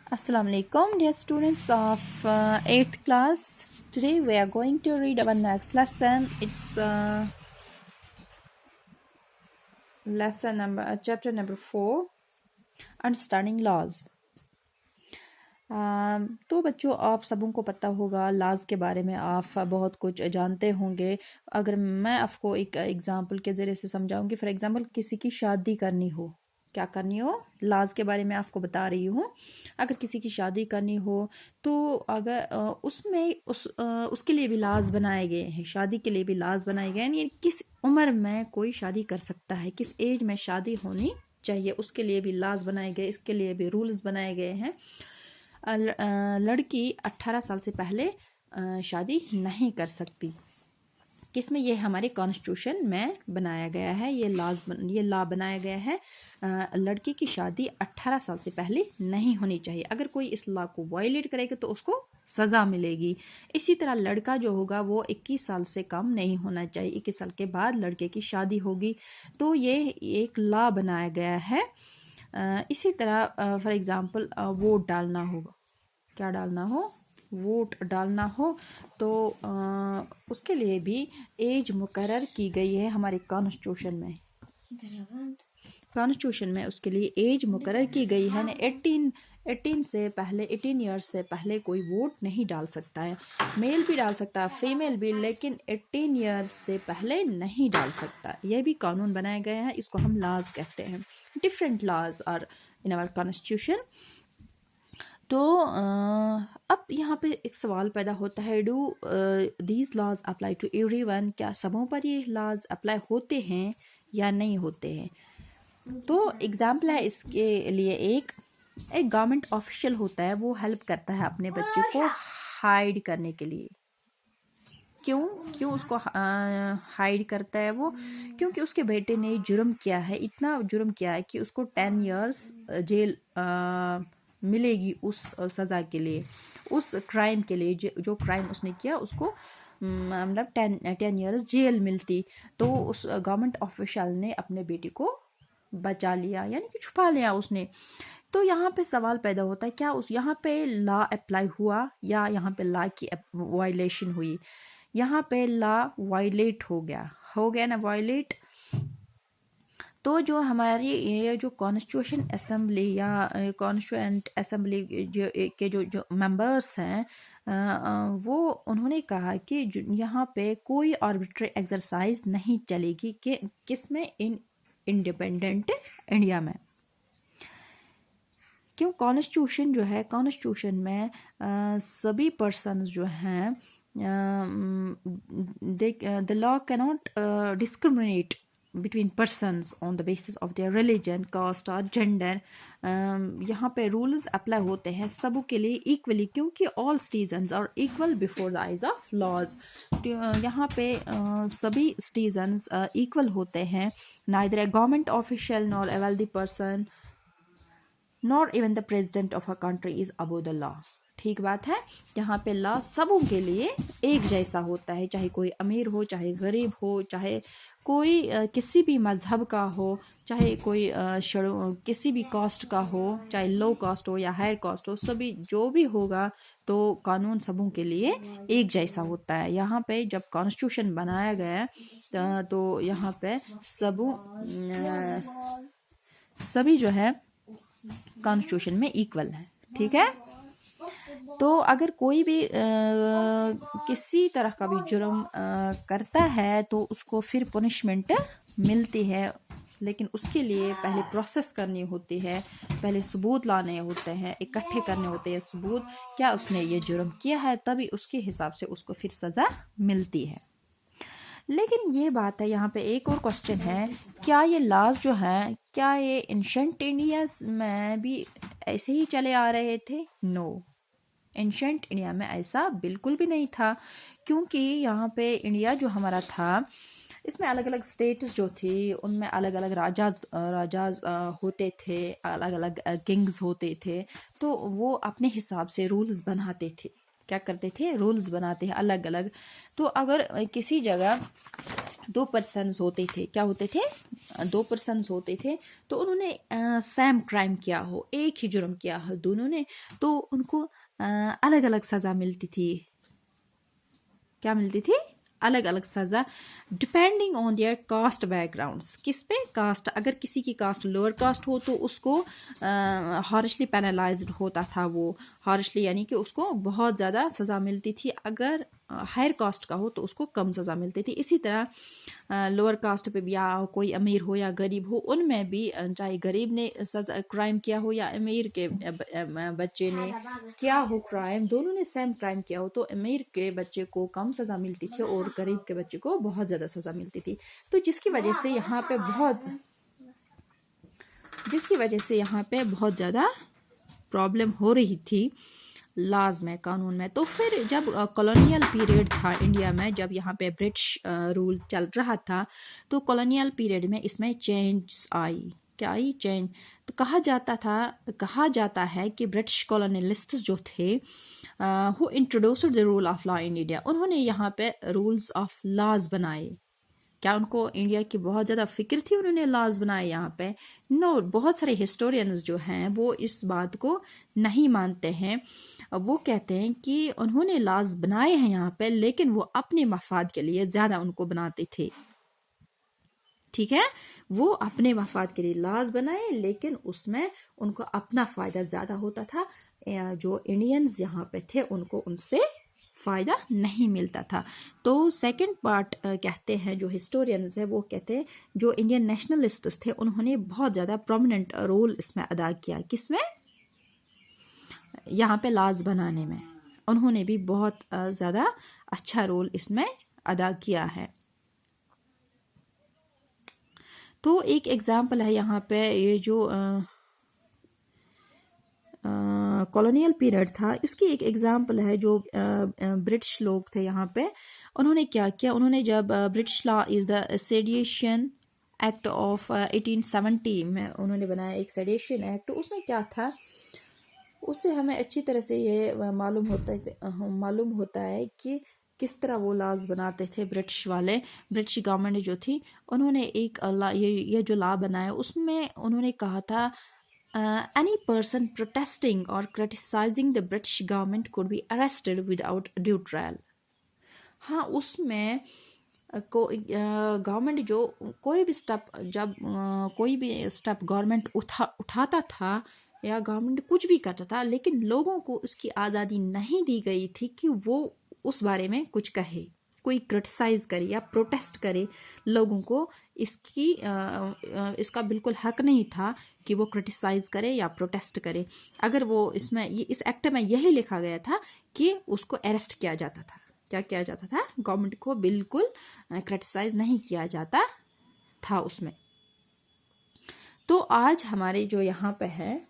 Assalamu alaikum, dear students of 8th class. Today we are going to read our next lesson. It's lesson number chapter number 4, Understanding Laws. तो बच्चों, आप सबों को पता होगा लाज के बारे में, आप बहुत कुछ जानते होंगे। अगर मैं आपको एक एग्जांपल के ज़रिए से समझाऊंगी, फॉर एग्जांपल किसी की शादी करनी हो, क्या करनी हो, लाज के बारे में आपको बता रही हूँ। अगर किसी की शादी करनी हो तो अगर उसके लिए भी लाज बनाए गए हैं, शादी के लिए भी लाज बनाए गए हैं। यानी किस उम्र में कोई शादी कर सकता है, किस एज में शादी होनी चाहिए, उसके लिए भी लाज बनाए गए, इसके लिए भी रूल्स बनाए गए हैं। लड़की 18 साल से पहले शादी नहीं कर सकती। किसमें? ये हमारे कॉन्स्टिट्यूशन में बनाया गया है, ये लॉ बनाया गया है। लड़की की शादी 18 साल से पहले नहीं होनी चाहिए। अगर कोई इस लॉ को वायलेट करेगा तो उसको सज़ा मिलेगी। इसी तरह लड़का जो होगा वो 21 साल से कम नहीं होना चाहिए। 21 साल के बाद लड़के की शादी होगी। तो ये एक लॉ बनाया गया है। इसी तरह फॉर एग्ज़ाम्पल वोट डालना होगा, क्या डालना हो, वोट डालना हो तो उसके लिए भी एज मुकर्रर की गई है हमारे कॉन्स्टिट्यूशन में। कॉन्स्टिट्यूशन में उसके लिए एज मुकर्रर की गई है ना। 18 ईयर्स से पहले कोई वोट नहीं डाल सकता है। मेल भी डाल सकता है, फीमेल भी, लेकिन 18 ईयर्स से पहले नहीं डाल सकता। यह भी कानून बनाए गए हैं, इसको हम लॉज कहते हैं। Different laws are in our constitution. तो अब यहाँ पे एक सवाल पैदा होता है, do these laws apply to everyone? क्या सबों पर ये लॉज अप्लाई होते हैं या नहीं होते हैं? तो एग्जाम्पल है इसके लिए, एक गवर्नमेंट ऑफिशियल होता है, वो हेल्प करता है अपने बच्चे को हाइड करने के लिए। क्यों उसको हाइड करता है वो? क्योंकि उसके बेटे ने जुर्म किया है, इतना जुर्म किया है कि उसको 10 इयर्स जेल मिलेगी उस सज़ा के लिए, उस क्राइम के लिए। जो क्राइम उसने किया उसको मतलब 10 इयर्स जेल मिलती। तो उस गवर्नमेंट ऑफिशियल ने अपने बेटे को बचा लिया, यानी कि छुपा लिया उसने। तो यहाँ पे सवाल पैदा होता है, क्या उस यहाँ पे लॉ अप्लाई हुआ या यहाँ पे लॉ की वायलेशन हुई? यहाँ पे लॉ वायलेट हो गया ना, वायलेट। तो जो हमारी ये जो कॉन्स्टिट्यूशन असेंबली या कॉन्स्टिट्यूएंट असेंबली के जो मेंबर्स हैं, वो उन्होंने कहा कि यहाँ पे कोई आर्बिट्री एक्सरसाइज नहीं चलेगी कि किसमें, इंडिपेंडेंट इंडिया में। क्यों? कॉन्स्टिट्यूशन जो है, कॉन्स्टिट्यूशन में सभी पर्सन्स जो हैं, the law cannot discriminate between persons on the basis of their religion, caste और gender। यहाँ पे रूल्स अप्लाई होते हैं सबों के लिए इक्वली, क्योंकि all citizens are equal before the eyes of laws। यहाँ पे सभी citizens equal होते हैं। neither a government official nor a wealthy person nor even the president of a country is above the law। ठीक बात है। यहाँ पे लॉ सबों के लिए एक जैसा होता है, चाहे कोई अमीर हो, चाहे गरीब हो, चाहे कोई किसी भी मज़हब का हो, चाहे कोई किसी भी कास्ट का हो, चाहे लो कास्ट हो या हायर कास्ट हो, सभी जो भी होगा तो कानून सबों के लिए एक जैसा होता है। यहाँ पे जब कॉन्स्टिट्यूशन बनाया गया तो यहाँ पे सभी जो है कॉन्स्टिट्यूशन में इक्वल है। ठीक है। तो अगर कोई भी किसी तरह का भी जुर्म करता है तो उसको फिर पनिशमेंट मिलती है, लेकिन उसके लिए पहले प्रोसेस करनी होती है, पहले सबूत लाने होते हैं, इकट्ठे करने होते हैं सबूत, क्या उसने ये जुर्म किया है, तभी उसके हिसाब से उसको फिर सज़ा मिलती है। लेकिन ये बात है, यहाँ पे एक और क्वेश्चन है, क्या ये लॉज जो हैं, क्या ये एंशंट इंडिया में भी ऐसे ही चले आ रहे थे? नो, एंशंट इंडिया में ऐसा बिल्कुल भी नहीं था। क्योंकि यहाँ पे इंडिया जो हमारा था, इसमें अलग अलग स्टेट्स जो थी, उनमें अलग अलग राजाज होते थे, अलग अलग किंग्स होते थे। तो वो अपने हिसाब से रूल्स बनाते थे। क्या करते थे, रूल्स बनाते हैं अलग अलग। तो अगर किसी जगह 2 पर्सन्स होते थे, क्या होते थे, 2 पर्सन्स होते थे, तो उन्होंने सेम क्राइम किया हो, एक ही जुर्म किया हो दोनों ने, तो उनको अलग अलग सज़ा मिलती थी। क्या मिलती थी, अलग अलग सज़ा, depending on their caste backgrounds. किस पे, कास्ट। अगर किसी की कास्ट लोअर कास्ट हो तो उसको हार्शली पेनलाइज्ड होता था, वो हार्शली यानी कि उसको बहुत ज़्यादा सज़ा मिलती थी। अगर हायर कास्ट का हो तो उसको कम सज़ा मिलती थी। इसी तरह लोअर कास्ट पे भी, या कोई अमीर हो या गरीब हो, उनमें भी चाहे गरीब ने सज़ा क्राइम किया हो या अमीर के बच्चे ने किया हो क्राइम, दोनों ने सेम क्राइम किया हो, तो अमीर के बच्चे को कम सज़ा मिलती थी और गरीब के बच्चे को बहुत ज़्यादा सज़ा मिलती थी। तो जिसकी वजह से यहाँ पे बहुत ज़्यादा प्रॉब्लम हो रही थी लॉज में, कानून में। तो फिर जब कॉलोनियल पीरियड था इंडिया में, जब यहाँ पे ब्रिटिश रूल चल रहा था, तो कॉलोनियल पीरियड में इसमें चेंज आई। क्या आई, चेंज। तो कहा जाता है कि ब्रिटिश कॉलोनियलिस्ट्स जो थे who introduced the rule of law in India, उन्होंने यहाँ पे रूल्स ऑफ लॉज बनाए। क्या उनको इंडिया की बहुत ज़्यादा फिक्र थी, उन्होंने लॉज बनाए यहाँ पे? नो, बहुत सारे हिस्टोरियंस जो हैं वो इस बात को नहीं मानते हैं। वो कहते हैं कि उन्होंने लॉज बनाए हैं यहाँ पे, लेकिन वो अपने मफाद के लिए ज़्यादा उनको बनाते थे। ठीक है, वो अपने मफाद के लिए लॉज बनाए, लेकिन उसमें उनको अपना फ़ायदा ज़्यादा होता था। जो इंडियंस यहाँ पे थे उनको उनसे फ़ायदा नहीं मिलता था। तो सेकंड पार्ट कहते हैं, जो हिस्टोरियंस है वो कहते हैं जो इंडियन नेशनलिस्ट्स थे उन्होंने बहुत ज़्यादा प्रोमिनेंट रोल इसमें अदा किया। किसमें, यहाँ पे लॉज बनाने में उन्होंने भी बहुत ज़्यादा अच्छा रोल इसमें अदा किया है। तो एक एग्जाम्पल है यहाँ पे, ये जो कॉलोनियल पीरियड था, इसकी एक एग्जाम्पल है। जो ब्रिटिश लोग थे यहाँ पे, उन्होंने क्या किया, उन्होंने जब British law is the sedition act of 1870 में उन्होंने बनाया एक सेडिशन एक्ट। उसमें क्या था, उससे हमें अच्छी तरह से ये मालूम होता है कि किस तरह वो लॉज बनाते थे ब्रिटिश वाले। ब्रिटिश गवर्नमेंट जो थी, उन्होंने एक ये जो लॉ बनाया, उसमें उन्होंने कहा था any person protesting or criticizing the British government could be arrested without due trial। हाँ, उसमें गवर्नमेंट जो कोई भी स्टेप गवर्नमेंट उठाता था या गवर्नमेंट कुछ भी करता था, लेकिन लोगों को उसकी आज़ादी नहीं दी गई थी कि वो उस बारे में कुछ कहे, कोई क्रिटिसाइज करे या प्रोटेस्ट करे। लोगों को इसका बिल्कुल हक नहीं था कि वो क्रिटिसाइज करे या प्रोटेस्ट करे। अगर वो इस एक्ट में यही लिखा गया था कि उसको अरेस्ट किया जाता था। क्या किया जाता था, गवर्नमेंट को बिल्कुल क्रिटिसाइज नहीं किया जाता था उसमें। तो आज हमारे जो यहाँ पे है